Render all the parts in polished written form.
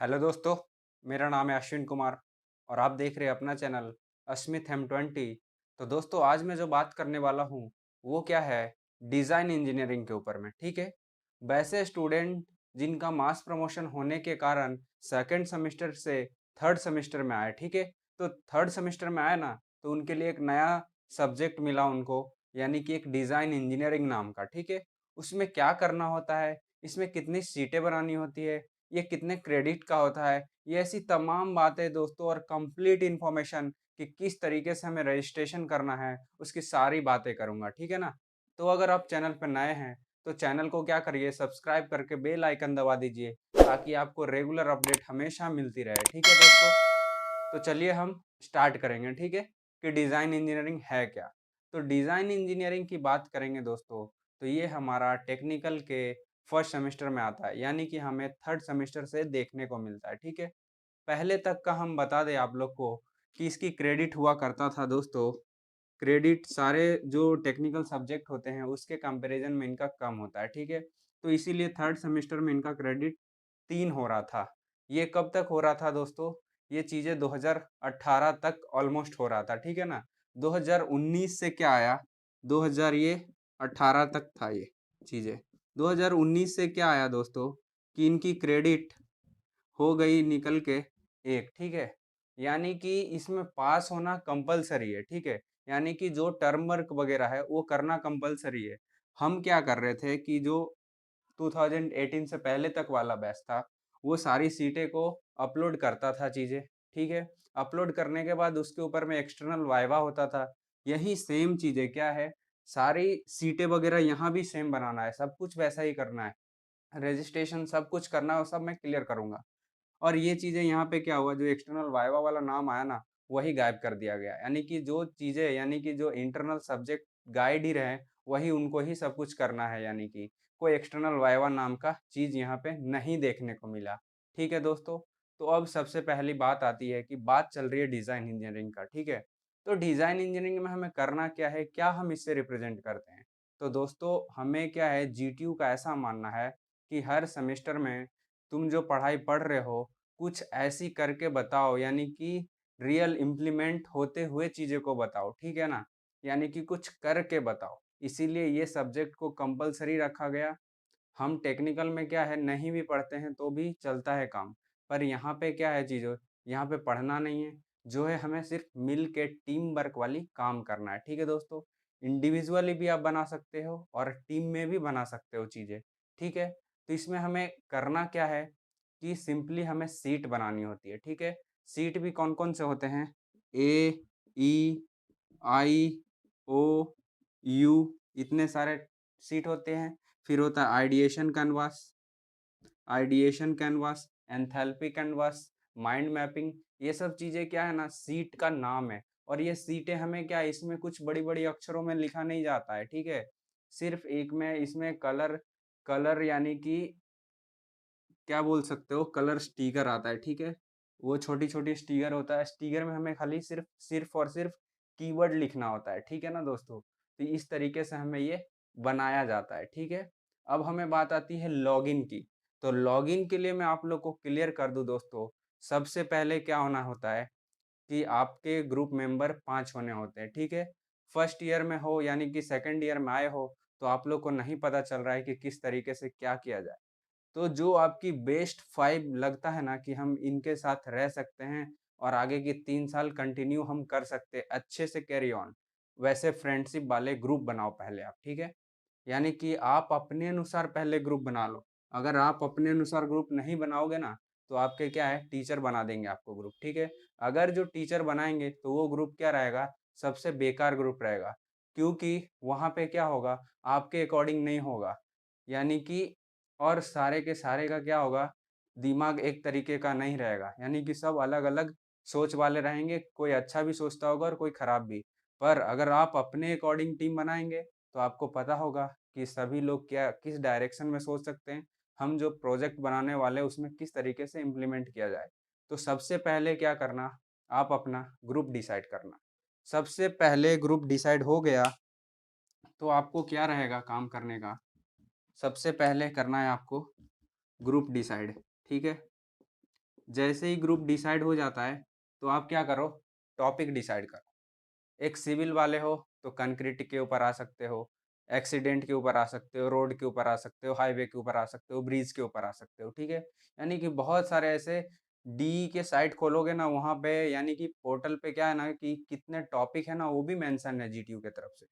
Hello दोस्तों, मेरा नाम है अश्विन कुमार और आप देख रहे हैं अपना चैनल अस्मित M20। तो दोस्तों आज मैं जो बात करने वाला हूँ वो क्या है, डिज़ाइन इंजीनियरिंग के ऊपर में। ठीक है, वैसे स्टूडेंट जिनका मास प्रमोशन होने के कारण सेकंड सेमेस्टर से थर्ड सेमेस्टर में आए, ठीक है, तो थर्ड सेमेस्टर में आए ना, तो उनके लिए एक नया सब्जेक्ट मिला उनको, यानी कि एक डिज़ाइन इंजीनियरिंग नाम का। ठीक है, उसमें क्या करना होता है, इसमें कितनी सीटें बनानी होती है, ये कितने क्रेडिट का होता है, ये ऐसी तमाम बातें दोस्तों और कंप्लीट इन्फॉर्मेशन कि किस तरीके से हमें रजिस्ट्रेशन करना है, उसकी सारी बातें करूँगा, ठीक है ना? तो अगर आप चैनल पर नए हैं, तो चैनल को क्या करिए, सब्सक्राइब करके बेल आइकन दबा दीजिए ताकि आपको रेगुलर अपडेट हमेशा मिलती रहे, ठीक है दोस्तों? तो चलिए हम स्टार्ट करेंगे, ठीक है, कि डिज़ाइन इंजीनियरिंग है क्या? तो डिज़ाइन इंजीनियरिंग की बात करेंगे दोस्तों, तो ये हमारा टेक्निकल के फर्स्ट सेमेस्टर में आता है, यानी कि हमें थर्ड सेमेस्टर से देखने को मिलता है, ठीक है। पहले तक का हम बता दें आप लोग को कि इसकी क्रेडिट हुआ करता था दोस्तों, क्रेडिट सारे जो टेक्निकल सब्जेक्ट होते हैं उसके कंपैरिजन में इनका कम होता है, ठीक है। तो इसीलिए थर्ड सेमेस्टर में इनका क्रेडिट 3 हो रहा था। ये कब तक हो रहा था दोस्तों? ये चीज़ें 2018 तक ऑलमोस्ट हो रहा था, ठीक है ना। 2019 से क्या आया, 2000 ये 18 तक था ये चीज़ें। 2019 से क्या आया दोस्तों, कि इनकी क्रेडिट हो गई निकल के 1, ठीक है। यानी कि इसमें पास होना कंपल्सरी है, ठीक है। यानी कि जो टर्म वर्क वगैरह है वो करना कंपल्सरी है। हम क्या कर रहे थे कि जो 2018 से पहले तक वाला बैच था, वो सारी सीटें को अपलोड करता था चीज़ें, ठीक है। अपलोड करने के बाद उसके ऊपर में एक्सटर्नल वाइवा होता था। यही सेम चीज़ें क्या है, सारी सीटें वगैरह यहाँ भी सेम बनाना है, सब कुछ वैसा ही करना है। रजिस्ट्रेशन सब कुछ करना है, वो सब मैं क्लियर करूँगा। और ये चीज़ें यहाँ पे क्या हुआ, जो एक्सटर्नल वाइवा वाला नाम आया ना, वही गायब कर दिया गया। यानी कि जो चीज़ें, यानी कि जो इंटरनल सब्जेक्ट गाइड ही रहे, वही उनको ही सब कुछ करना है, यानी कि कोई एक्सटर्नल वाइवा नाम का चीज़ यहाँ पे नहीं देखने को मिला। ठीक है दोस्तों? तो अब सबसे पहली बात आती है कि बात चल रही है डिज़ाइन इंजीनियरिंग का, ठीक है? तो डिज़ाइन इंजीनियरिंग में हमें करना क्या है, क्या हम इससे रिप्रेज़ेंट करते हैं? तो दोस्तों हमें क्या है, जीटीयू का ऐसा मानना है कि हर सेमेस्टर में तुम जो पढ़ाई पढ़ रहे हो, कुछ ऐसी करके बताओ, यानी कि रियल इम्प्लीमेंट होते हुए चीज़ें को बताओ, ठीक है ना? यानी कि कुछ करके बताओ। इसीलिए ये सब्जेक्ट को कंपल्सरी रखा गया। हम टेक्निकल में क्या है, नहीं भी पढ़ते हैं तो भी चलता है काम। पर यहाँ पे क्या है चीज़ों, यहाँ पे पढ़ना नहीं है, जो है हमें सिर्फ़ मिल के टीम वर्क वाली काम करना है, ठीक है दोस्तों? इंडिविजुअली भी आप बना सकते हो और टीम में भी बना सकते हो चीज़ें, ठीक है? तो इसमें हमें करना क्या है कि सिंपली हमें सीट बनानी होती है, ठीक है? सीट भी कौन-कौन से होते हैं? ए, ई, आई, ओ, यू, इतने सारे सीट होते हैं। फिर होता है ideation canvas, enthalpy canvas, mind mapping. ये सब चीज़ें क्या है ना, सीट का नाम है। और ये सीटें हमें क्या है, इसमें कुछ बड़ी-बड़ी अक्षरों में लिखा नहीं जाता है, ठीक है? सिर्फ़ एक में इसमें कलर कलर यानी कि क्या बोल सकते हो, कलर स्टिकर आता है, ठीक है? वो छोटी-छोटी स्टिकर होता है, स्टिकर में हमें खाली सिर्फ़ सिर्फ़ और सिर्फ़ कीवर्ड लिखना होता है, ठीक है ना दोस्तों? तो इस तरीके से हमें ये बनाया जाता है, ठीक है? अब हमें बात आती है लॉगिन की। तो लॉगिन के लिए मैं आप लोग को क्लियर कर दूँ दोस्तों, सबसे पहले क्या होना होता है कि आपके ग्रुप मेंबर 5 होने होते हैं, ठीक है? फर्स्ट ईयर में हो यानी कि सेकंड ईयर में आए हो, तो आप लोग को नहीं पता चल रहा है कि किस तरीके से क्या किया जाए। तो जो आपकी बेस्ट 5 लगता है ना कि हम इनके साथ रह सकते हैं और आगे के 3 साल कंटिन्यू हम कर सकते हैं, अच्छे से कैरी ऑन, वैसे फ्रेंडशिप वाले ग्रुप बनाओ पहले आप, ठीक है? यानी कि आप अपने अनुसार पहले ग्रुप बना लो। अगर आप अपने अनुसार ग्रुप नहीं बनाओगे ना, तो आपके क्या है, टीचर बना देंगे आपको ग्रुप, ठीक है? अगर जो टीचर बनाएँगे, तो वो ग्रुप क्या रहेगा, सबसे बेकार ग्रुप रहेगा। क्योंकि वहाँ पे क्या होगा, आपके अकॉर्डिंग नहीं होगा। यानी कि और सारे के सारे का क्या होगा, दिमाग एक तरीके का नहीं रहेगा, यानी कि सब अलग-अलग सोच वाले रहेंगे, कोई अच्छा भी सोचता होगा और कोई खराब भी। पर अगर आप अपने अकॉर्डिंग टीम बनाएँगे, तो आपको पता होगा कि सभी लोग क्या किस डायरेक्शन में सोच सकते हैं, हम जो प्रोजेक्ट बनाने वाले हैं उसमें किस तरीके से इम्प्लीमेंट किया जाए। तो सबसे पहले क्या करना, आप अपना ग्रुप डिसाइड करना। सबसे पहले ग्रुप डिसाइड हो गया, तो आपको क्या रहेगा काम करने का, सबसे पहले करना है आपको ग्रुप डिसाइड, ठीक है? जैसे ही ग्रुप डिसाइड हो जाता है तो आप क्या करो, टॉपिक डिसाइड करो। एक सिविल वाले हो तो कंक्रीट के ऊपर आ सकते हो, एक्सीडेंट के ऊपर आ सकते हो, रोड के ऊपर आ सकते हो, हाईवे के ऊपर आ सकते हो, ब्रिज के ऊपर आ सकते हो, ठीक है। यानी कि बहुत सारे ऐसे डी के साइट खोलोगे ना, वहाँ पे यानी कि पोर्टल पे क्या है ना कि कितने टॉपिक है ना वो भी मेंशन है जीटीयू की तरफ से।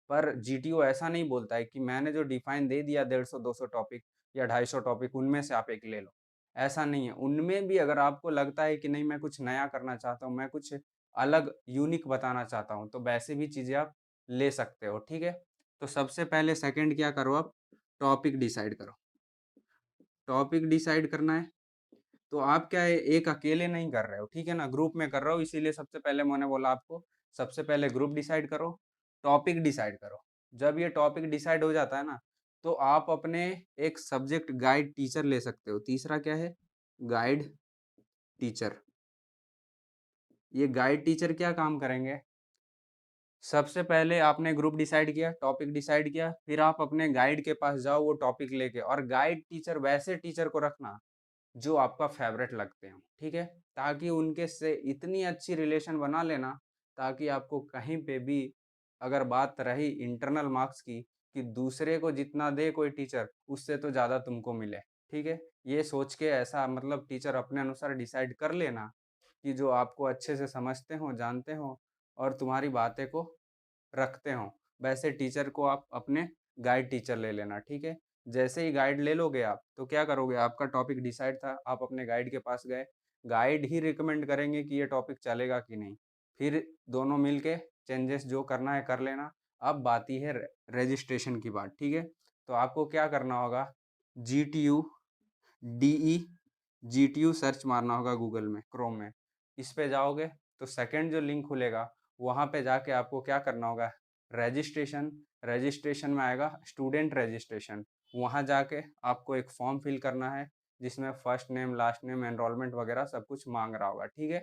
पर जीटीयू ऐसा नहीं बोलता है कि मैंने जो डिफाइन दे दिया 150-200 टॉपिक या 250 टॉपिक उनमें से आप एक ले लो। ऐसा नहीं है, उनमें भी अगर आपको लगता है कि नहीं मैं कुछ नया करना चाहता हूँ, मैं कुछ अलग यूनिक बताना चाहता हूँ, तो वैसे भी चीज़ें आप ले सकते हो, ठीक है। तो सबसे पहले सेकंड क्या करो आप, टॉपिक डिसाइड करो। टॉपिक डिसाइड करना है तो आप क्या है, एक अकेले नहीं कर रहे हो, ठीक है ना, ग्रुप में कर रहे हो, इसीलिए सबसे पहले मैंने बोला आपको, सबसे पहले ग्रुप डिसाइड करो, टॉपिक डिसाइड करो। जब ये टॉपिक डिसाइड हो जाता है ना, तो आप अपने एक सब्जेक्ट गाइड टीचर ले सकते हो। तीसरा क्या है, गाइड टीचर। ये गाइड टीचर क्या काम करेंगे, सबसे पहले आपने ग्रुप डिसाइड किया, टॉपिक डिसाइड किया, फिर आप अपने गाइड के पास जाओ वो टॉपिक लेके, और गाइड टीचर वैसे टीचर को रखना जो आपका फेवरेट लगते हो, ठीक है। ताकि उनके से इतनी अच्छी रिलेशन बना लेना, ताकि आपको कहीं पे भी अगर बात रही इंटरनल मार्क्स की, कि दूसरे को जितना दे कोई टीचर उससे तो ज़्यादा तुमको मिले, ठीक है। ये सोच के ऐसा मतलब टीचर अपने अनुसार डिसाइड कर लेना कि जो आपको अच्छे से समझते हो, जानते हो और तुम्हारी बातें को रखते हों, वैसे टीचर को आप अपने गाइड टीचर ले लेना, ठीक है। जैसे ही गाइड ले लोगे आप, तो क्या करोगे, आपका टॉपिक डिसाइड था, आप अपने गाइड के पास गए, गाइड ही रिकमेंड करेंगे कि ये टॉपिक चलेगा कि नहीं। फिर दोनों मिल के चेंजेस जो करना है कर लेना। अब बात ही है रजिस्ट्रेशन की बात, ठीक है। तो आपको क्या करना होगा, GTU DE GTU सर्च मारना होगा गूगल में, क्रोम में। इस पे जाओगे तो सेकंड जो लिंक खुलेगा, वहाँ पे जाके आपको क्या करना होगा, रजिस्ट्रेशन। रजिस्ट्रेशन में आएगा स्टूडेंट रजिस्ट्रेशन। वहाँ जाके आपको एक फॉर्म फिल करना है, जिसमें first name, last name, enrolment वगैरह सब कुछ मांग रहा होगा, ठीक है।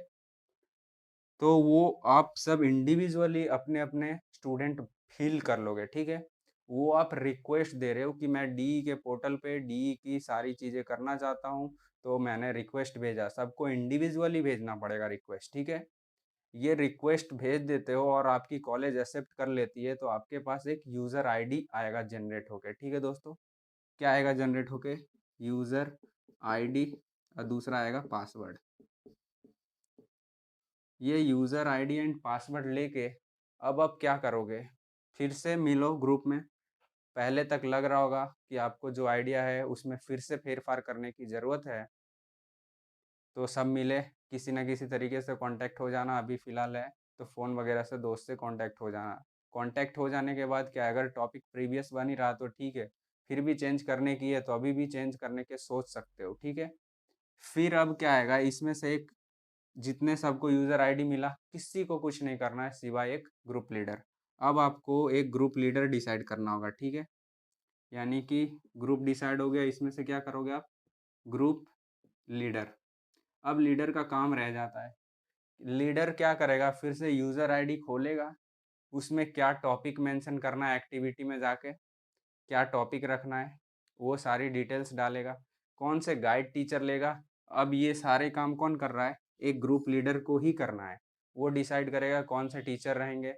तो वो आप सब इंडिविजुअली अपने अपने स्टूडेंट फिल कर लोगे, ठीक है। वो आप रिक्वेस्ट दे रहे हो कि मैं डी के पोर्टल पे डी की सारी चीज़ें करना चाहता हूँ, तो मैंने रिक्वेस्ट भेजा, सबको इंडिविजुअली भेजना पड़ेगा रिक्वेस्ट, ठीक है। ये रिक्वेस्ट भेज देते हो और आपकी कॉलेज एक्सेप्ट कर लेती है, तो आपके पास एक यूज़र आईडी आएगा जनरेट होके, ठीक है दोस्तों। क्या आएगा जनरेट होके, यूज़र आईडी, और दूसरा आएगा पासवर्ड। ये यूज़र आईडी एंड पासवर्ड लेके अब आप क्या करोगे, फिर से मिलो ग्रुप में। पहले तक लग रहा होगा कि आपको जो आइडिया है उसमें फिर से फेर-फार करने की ज़रूरत है, तो सब मिले, किसी न किसी तरीके से कॉन्टैक्ट हो जाना। अभी फ़िलहाल है तो फ़ोन वगैरह से दोस्त से कॉन्टैक्ट हो जाना। कॉन्टैक्ट हो जाने के बाद क्या है, अगर टॉपिक प्रीवियस बन ही रहा तो ठीक है, फिर भी चेंज करने की है तो अभी भी चेंज करने के सोच सकते हो, ठीक है। फिर अब क्या आएगा, इसमें से एक, जितने सबको यूज़र आईडी मिला, किसी को कुछ नहीं करना है सिवाय एक ग्रुप लीडर। अब आपको एक ग्रुप लीडर डिसाइड करना होगा, ठीक है। यानी कि ग्रुप डिसाइड हो गया, इसमें से क्या करोगे आप, ग्रुप लीडर। अब लीडर का काम रह जाता है, लीडर क्या करेगा, फिर से यूज़र आईडी खोलेगा, उसमें क्या टॉपिक मेंशन करना है एक्टिविटी में जाके, क्या टॉपिक रखना है, वो सारी डिटेल्स डालेगा। कौन से गाइड टीचर लेगा, अब ये सारे काम कौन कर रहा है, एक ग्रुप लीडर को ही करना है। वो डिसाइड करेगा कौन से टीचर रहेंगे,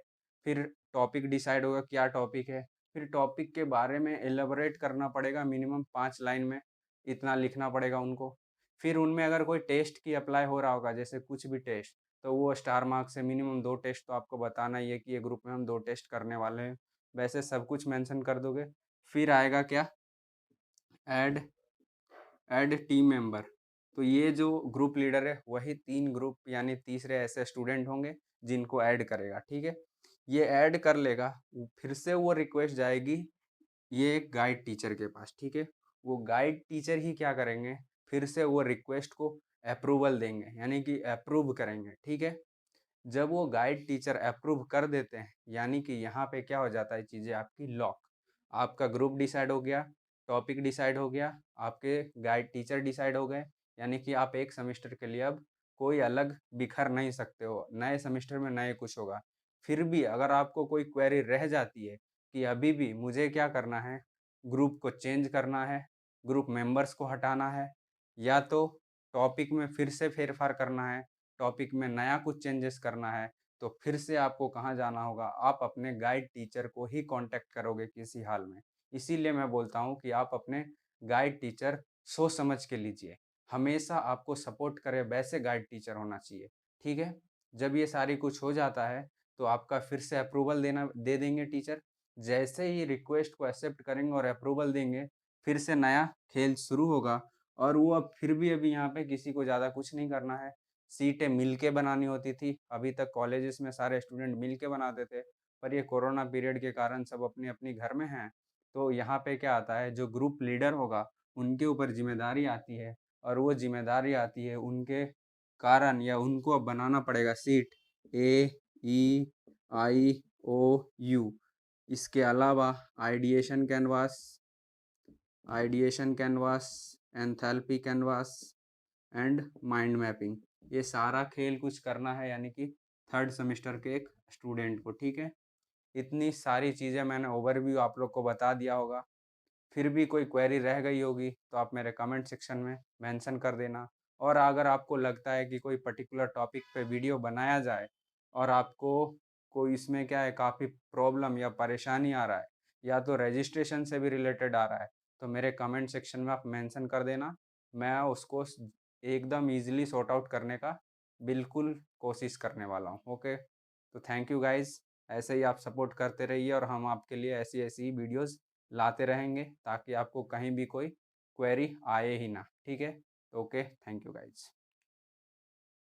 फिर टॉपिक डिसाइड होगा क्या टॉपिक है, फिर टॉपिक के बारे में एलैबोरेट करना पड़ेगा मिनिमम 5 लाइन में, इतना लिखना पड़ेगा उनको। फिर उनमें अगर कोई टेस्ट की अप्लाई हो रहा होगा, जैसे कुछ भी टेस्ट, तो वो स्टार मार्क्स से मिनिमम 2 टेस्ट तो आपको बताना ही है कि ये ग्रुप में हम 2 टेस्ट करने वाले हैं। वैसे सब कुछ मेंशन कर दोगे। फिर आएगा क्या, ऐड ऐड टीम मेंबर। तो ये जो ग्रुप लीडर है वही 3 ग्रुप यानी तीसरे ऐसे स्टूडेंट होंगे जिनको ऐड करेगा, ठीक है। ये ऐड कर लेगा, फिर से वो रिक्वेस्ट जाएगी ये एक गाइड टीचर के पास, ठीक है। वो गाइड टीचर ही क्या करेंगे, फिर से वो रिक्वेस्ट को अप्रूवल देंगे, यानी कि अप्रूव करेंगे, ठीक है। जब वो गाइड टीचर अप्रूव कर देते हैं, यानी कि यहाँ पे क्या हो जाता है, चीज़ें आपकी लॉक। आपका ग्रुप डिसाइड हो गया, टॉपिक डिसाइड हो गया, आपके गाइड टीचर डिसाइड हो गए, यानी कि आप एक सेमेस्टर के लिए अब कोई अलग बिखर नहीं सकते हो, नए सेमेस्टर में नए कुछ होगा। फिर भी अगर आपको कोई क्वेरी रह जाती है कि अभी भी मुझे क्या करना है, ग्रुप को चेंज करना है, ग्रुप मेंबर्स को हटाना है, या तो टॉपिक में फिर से फेरफार करना है, टॉपिक में नया कुछ चेंजेस करना है, तो फिर से आपको कहाँ जाना होगा? आप अपने गाइड टीचर को ही कॉन्टैक्ट करोगे किसी हाल में। इसीलिए मैं बोलता हूँ कि आप अपने गाइड टीचर सोच समझ के लीजिए। हमेशा आपको सपोर्ट करे वैसे गाइड टीचर होना चाहिए, ठीक है? जब ये सारी कुछ हो जाता है, तो आपका फिर से अप्रूवल दे देंगे टीचर। जैसे ही रिक्वेस्ट को एक्सेप्ट करेंगे और अप्रूवल देंगे, फिर से नया खेल शुरू होगा और वो अब फिर भी अभी यहाँ पे किसी को ज़्यादा कुछ नहीं करना है। सीटें मिल के बनानी होती थी, अभी तक कॉलेजेस में सारे स्टूडेंट मिल के बनाते थे, पर ये कोरोना पीरियड के कारण सब अपनी-अपनी घर में हैं। तो यहाँ पे क्या आता है, जो ग्रुप लीडर होगा, उनके ऊपर ज़िम्मेदारी आती है और वो ज़िम्मेदारी आती है उनके कारण या उनको अब बनाना पड़ेगा सीट AEIOU। इसके अलावा ideation canvas, enthalpy canvas and mind mapping. ये सारा खेल कुछ करना है यानी कि थर्ड सेमेस्टर के एक स्टूडेंट को, ठीक है? इतनी सारी चीज़ें मैंने ओवरव्यू आप लोग को बता दिया होगा। फिर भी कोई क्वेरी रह गई होगी तो आप मेरे कमेंट सेक्शन में मेंशन कर देना। और अगर आपको लगता है कि कोई पर्टिकुलर टॉपिक पे वीडियो बनाया जाए और आपको कोई इसमें क्या है काफ़ी प्रॉब्लम या परेशानी आ रहा है या तो रजिस्ट्रेशन से भी रिलेटेड आ रहा है, तो मेरे कमेंट सेक्शन में आप मेंशन कर देना। मैं उसको एकदम ईजिली सॉर्ट आउट करने का बिल्कुल कोशिश करने वाला हूँ। ओके, तो थैंक यू गाइज़। ऐसे ही आप सपोर्ट करते रहिए और हम आपके लिए ऐसी-ऐसी ही वीडियोज़ लाते रहेंगे ताकि आपको कहीं भी कोई क्वेरी आए ही ना, ठीक है? Okay, thank you guys.